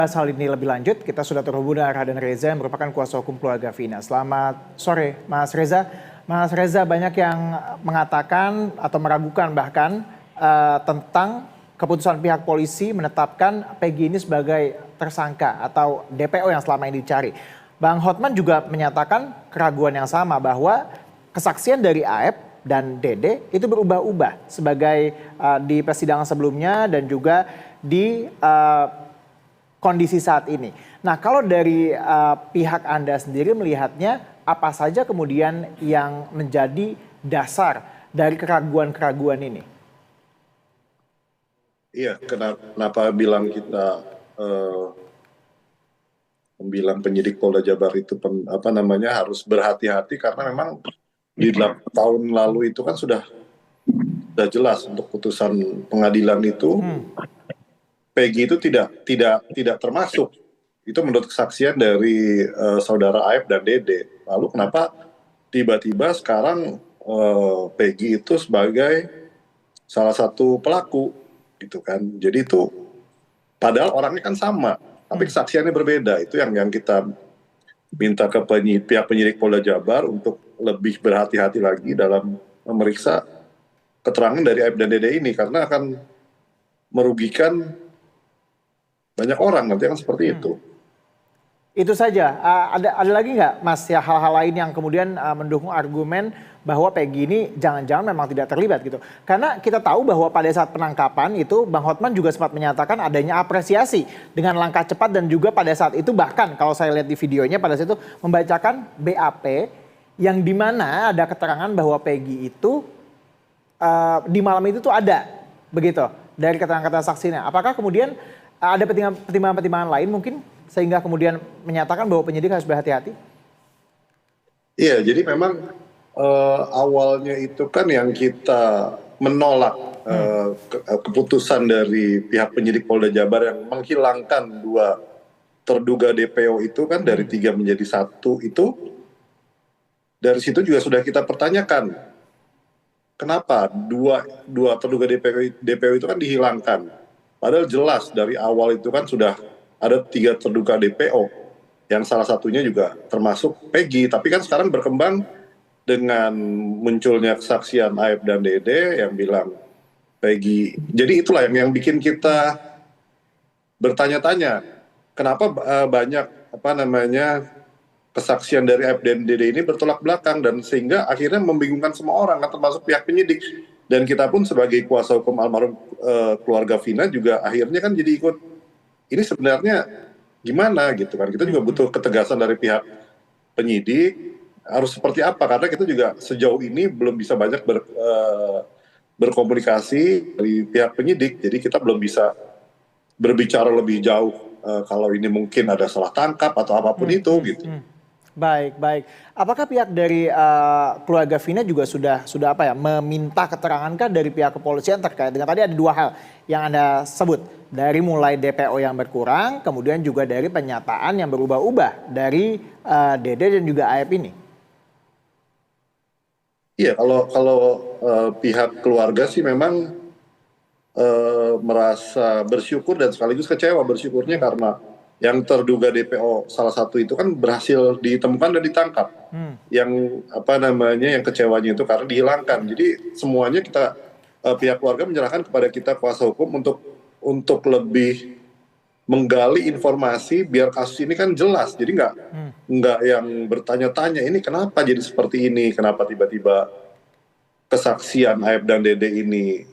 Bahas hal ini lebih lanjut, kita sudah terhubung dengan Raden Reza yang merupakan kuasa hukum keluarga Vina. Selamat sore, Mas Reza. Mas Reza, banyak yang mengatakan atau meragukan bahkan tentang keputusan pihak polisi menetapkan Peggy ini sebagai tersangka atau DPO yang selama ini dicari. Bang Hotman juga menyatakan keraguan yang sama bahwa kesaksian dari Aep dan Dede itu berubah-ubah sebagai di persidangan sebelumnya dan juga di kondisi saat ini. Nah, kalau dari pihak Anda sendiri melihatnya, apa saja kemudian yang menjadi dasar dari keraguan-keraguan ini? Iya, kenapa bilang kita bilang penyidik Polda Jabar itu harus berhati-hati karena memang di 8 tahun lalu itu kan sudah jelas untuk putusan pengadilan itu Peggy itu tidak termasuk. Itu menurut kesaksian dari saudara Aep dan Dede. Lalu kenapa tiba-tiba sekarang Peggy itu sebagai salah satu pelaku gitu kan. Jadi itu padahal orangnya kan sama, tapi kesaksiannya berbeda. Itu yang kita minta ke pihak penyidik Polda Jabar untuk lebih berhati-hati lagi dalam memeriksa keterangan dari Aep dan Dede ini karena akan merugikan banyak orang nanti kan seperti itu. Itu saja. Ada lagi nggak, Mas, ya hal-hal lain yang kemudian mendukung argumen bahwa Peggy ini jangan-jangan memang tidak terlibat gitu. Karena kita tahu bahwa pada saat penangkapan itu Bang Hotman juga sempat menyatakan adanya apresiasi dengan langkah cepat dan juga pada saat itu bahkan kalau saya lihat di videonya pada saat itu membacakan BAP yang dimana ada keterangan bahwa Peggy itu di malam itu tuh ada begitu dari keterangan-keterangan saksinya. Apakah kemudian ada pertimbangan-pertimbangan lain mungkin sehingga kemudian menyatakan bahwa penyidik harus berhati-hati? Iya, jadi memang awalnya itu kan yang kita menolak keputusan dari pihak penyidik Polda Jabar yang menghilangkan 2 terduga DPO itu kan dari 3 menjadi 1 itu. Dari situ juga sudah kita pertanyakan kenapa dua terduga DPO itu kan dihilangkan. Padahal jelas dari awal itu kan sudah ada 3 terduga DPO yang salah satunya juga termasuk Peggy. Tapi kan sekarang berkembang dengan munculnya kesaksian Aep dan Dede yang bilang Peggy. Jadi itulah yang bikin kita bertanya-tanya kenapa banyak kesaksian dari Aep dan Dede ini bertolak belakang dan sehingga akhirnya membingungkan semua orang termasuk pihak penyidik. Dan kita pun sebagai kuasa hukum almarhum keluarga Vina juga akhirnya kan jadi ikut ini sebenarnya gimana gitu kan. Kita juga butuh ketegasan dari pihak penyidik harus seperti apa karena kita juga sejauh ini belum bisa banyak berkomunikasi dari pihak penyidik. Jadi kita belum bisa berbicara lebih jauh kalau ini mungkin ada salah tangkap atau apapun itu gitu. Baik, baik. Apakah pihak dari keluarga Vina juga sudah meminta keterangankah dari pihak kepolisian terkait dengan tadi ada 2 hal yang Anda sebut dari mulai DPO yang berkurang, kemudian juga dari pernyataan yang berubah-ubah dari Dede dan juga Aep ini? Iya, kalau pihak keluarga sih memang merasa bersyukur dan sekaligus kecewa. Bersyukurnya karena yang terduga DPO salah satu itu kan berhasil ditemukan dan ditangkap. Yang yang kecewanya itu karena dihilangkan. Jadi semuanya kita pihak keluarga menyerahkan kepada kita kuasa hukum untuk lebih menggali informasi biar kasus ini kan jelas. Jadi nggak yang bertanya-tanya ini kenapa jadi seperti ini, kenapa tiba-tiba kesaksian Aep dan Dede ini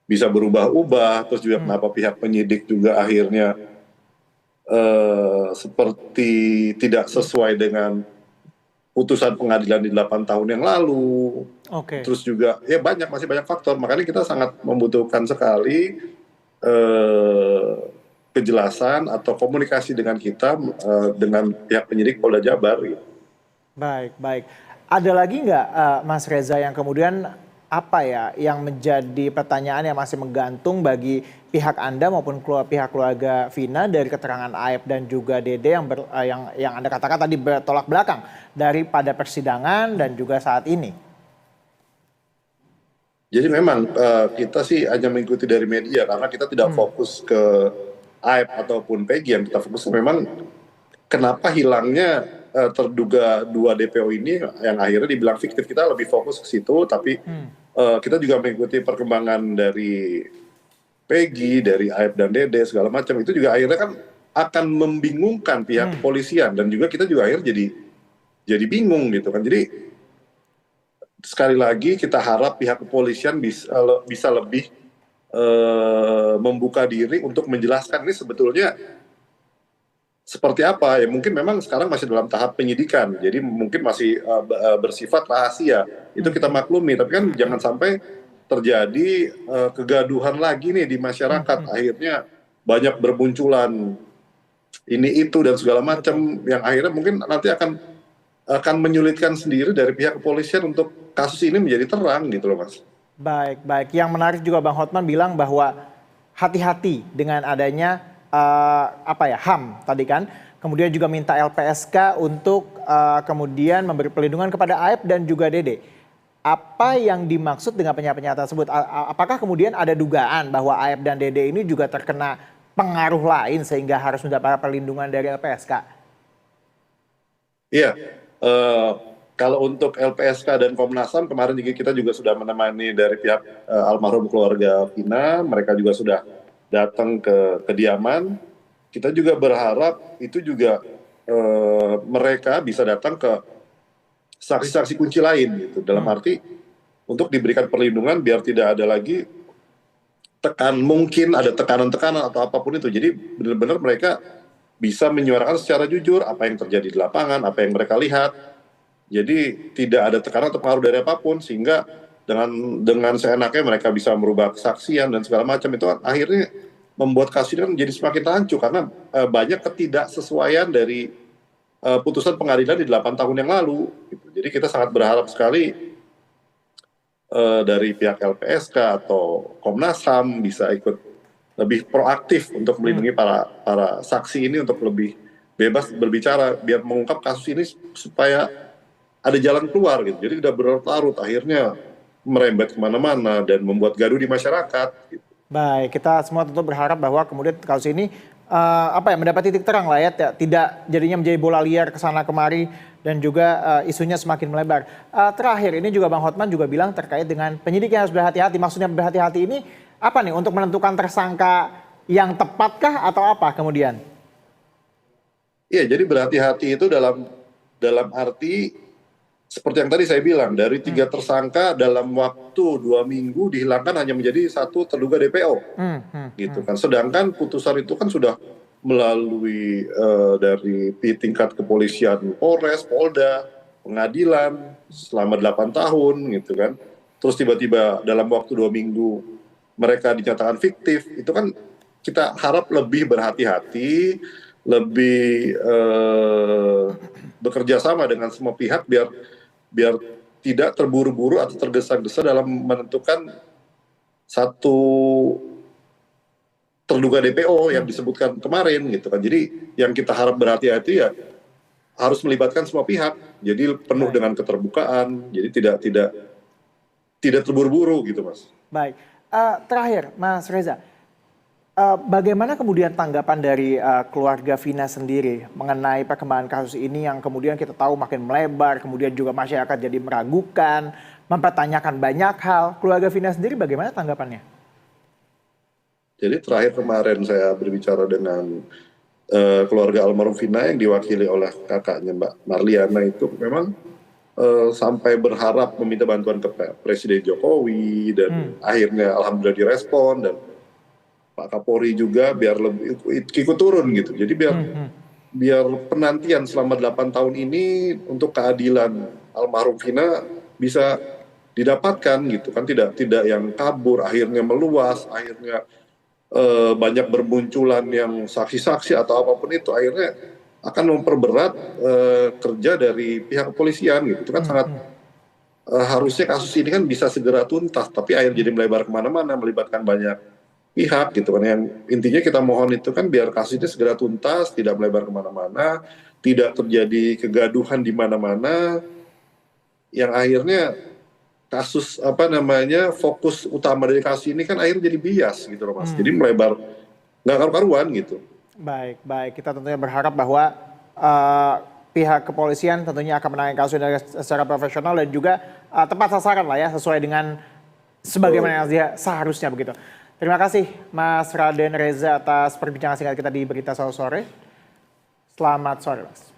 bisa berubah-ubah, terus juga kenapa pihak penyidik juga akhirnya seperti tidak sesuai dengan putusan pengadilan di 8 tahun yang lalu. Terus juga ya masih banyak faktor. Makanya kita sangat membutuhkan sekali kejelasan atau komunikasi dengan kita dengan pihak penyidik Polda Jabar. Gitu. Baik, baik. Ada lagi nggak Mas Reza yang kemudian yang menjadi pertanyaan yang masih menggantung bagi pihak Anda maupun pihak keluarga Vina dari keterangan Aep dan juga Dede yang Anda katakan tadi bertolak belakang daripada persidangan dan juga saat ini? Jadi memang kita sih hanya mengikuti dari media karena kita tidak fokus ke Aib ataupun Peggy yang kita fokus memang kenapa hilangnya terduga 2 DPO ini yang akhirnya dibilang fiktif. Kita lebih fokus ke situ, tapi kita juga mengikuti perkembangan dari Peggy, dari Aib dan Dede segala macam, itu juga akhirnya kan akan membingungkan pihak kepolisian, dan juga kita juga akhirnya jadi bingung gitu kan. Jadi sekali lagi kita harap pihak kepolisian bisa lebih membuka diri untuk menjelaskan ini sebetulnya seperti apa. Ya mungkin memang sekarang masih dalam tahap penyidikan, jadi mungkin masih bersifat rahasia, itu kita maklumi, tapi kan jangan sampai terjadi kegaduhan lagi nih di masyarakat, akhirnya banyak bermunculan ini itu dan segala macam yang akhirnya mungkin nanti akan menyulitkan sendiri dari pihak kepolisian untuk kasus ini menjadi terang gitu loh, Mas. Baik, baik. Yang menarik juga Bang Hotman bilang bahwa hati-hati dengan adanya HAM tadi kan. Kemudian juga minta LPSK untuk kemudian memberi pelindungan kepada Aib dan juga Dede. Apa yang dimaksud dengan pernyataan tersebut? Apakah kemudian ada dugaan bahwa Aib dan Dede ini juga terkena pengaruh lain sehingga harus mendapat perlindungan dari LPSK? Iya, kalau untuk LPSK dan Komnas HAM kemarin kita juga sudah menemani dari pihak almarhum keluarga Vina, mereka juga sudah datang ke kediaman. Kita juga berharap itu juga mereka bisa datang ke saksi-saksi kunci lain gitu, dalam arti untuk diberikan perlindungan biar tidak ada lagi mungkin ada tekanan-tekanan atau apapun itu. Jadi benar-benar mereka bisa menyuarakan secara jujur apa yang terjadi di lapangan, apa yang mereka lihat. Jadi tidak ada tekanan atau pengaruh dari apapun, sehingga dengan seenaknya mereka bisa merubah kesaksian dan segala macam. Itu akhirnya membuat kasus ini kan menjadi semakin rancu karena banyak ketidaksesuaian dari putusan pengadilan di 8 tahun yang lalu. Gitu. Jadi kita sangat berharap sekali dari pihak LPSK atau Komnas HAM bisa ikut lebih proaktif untuk melindungi para saksi ini untuk lebih bebas berbicara, biar mengungkap kasus ini supaya ada jalan keluar gitu. Jadi tidak berlarut-larut akhirnya merembet kemana-mana dan membuat gaduh di masyarakat. Gitu. Baik, kita semua tentu berharap bahwa kemudian kasus ini mendapat titik terang lah ya, tidak jadinya menjadi bola liar ke sana kemari dan juga isunya semakin melebar. Terakhir ini juga Bang Hotman juga bilang terkait dengan penyidik yang harus berhati-hati. Maksudnya berhati-hati ini apa nih, untuk menentukan tersangka yang tepatkah atau apa kemudian? Iya, jadi berhati-hati itu dalam arti seperti yang tadi saya bilang, dari 3 tersangka dalam waktu 2 minggu dihilangkan hanya menjadi 1 terduga DPO, gitu kan. Sedangkan putusan itu kan sudah melalui dari tingkat kepolisian, Polres, Polda, pengadilan selama 8 tahun, gitu kan. Terus tiba-tiba dalam waktu 2 minggu mereka dinyatakan fiktif, itu kan kita harap lebih berhati-hati, lebih bekerja sama dengan semua pihak biar tidak terburu-buru atau tergesa-gesa dalam menentukan satu terduga DPO yang disebutkan kemarin gitu kan. Jadi yang kita harap berhati-hati ya harus melibatkan semua pihak. Jadi penuh dengan keterbukaan. Jadi tidak terburu-buru gitu, Mas. Baik. Terakhir, Mas Reza, bagaimana kemudian tanggapan dari keluarga Vina sendiri mengenai perkembangan kasus ini yang kemudian kita tahu makin melebar, kemudian juga masyarakat jadi meragukan, mempertanyakan banyak hal. Keluarga Vina sendiri bagaimana tanggapannya? Jadi terakhir kemarin saya berbicara dengan keluarga almarhum Vina yang diwakili oleh kakaknya Mbak Marliana, itu memang sampai berharap meminta bantuan ke Presiden Jokowi dan akhirnya alhamdulillah direspon, dan Pak Kapolri juga biar lebih ikut turun gitu. Jadi biar penantian selama 8 tahun ini untuk keadilan almarhum Vina bisa didapatkan gitu kan, tidak yang kabur akhirnya meluas, akhirnya banyak bermunculan yang saksi-saksi atau apapun itu, akhirnya akan memperberat kerja dari pihak kepolisian gitu. Itu kan sangat harusnya kasus ini kan bisa segera tuntas, tapi akhirnya jadi melebar kemana-mana, melibatkan banyak pihak gitu kan. Yang intinya kita mohon itu kan biar kasus ini segera tuntas, tidak melebar kemana-mana, tidak terjadi kegaduhan di mana-mana, yang akhirnya kasus fokus utama dari kasus ini kan akhirnya jadi bias gitu loh, Mas. Jadi nggak karu-karuan gitu. Baik, baik. Kita tentunya berharap bahwa pihak kepolisian tentunya akan menangani kasus ini secara profesional dan juga tepat sasaran lah ya, sesuai dengan sebagaimana yang dia seharusnya begitu. Terima kasih Mas Raden Reza atas perbincangan singkat kita di Berita Sore. Selamat sore, Mas.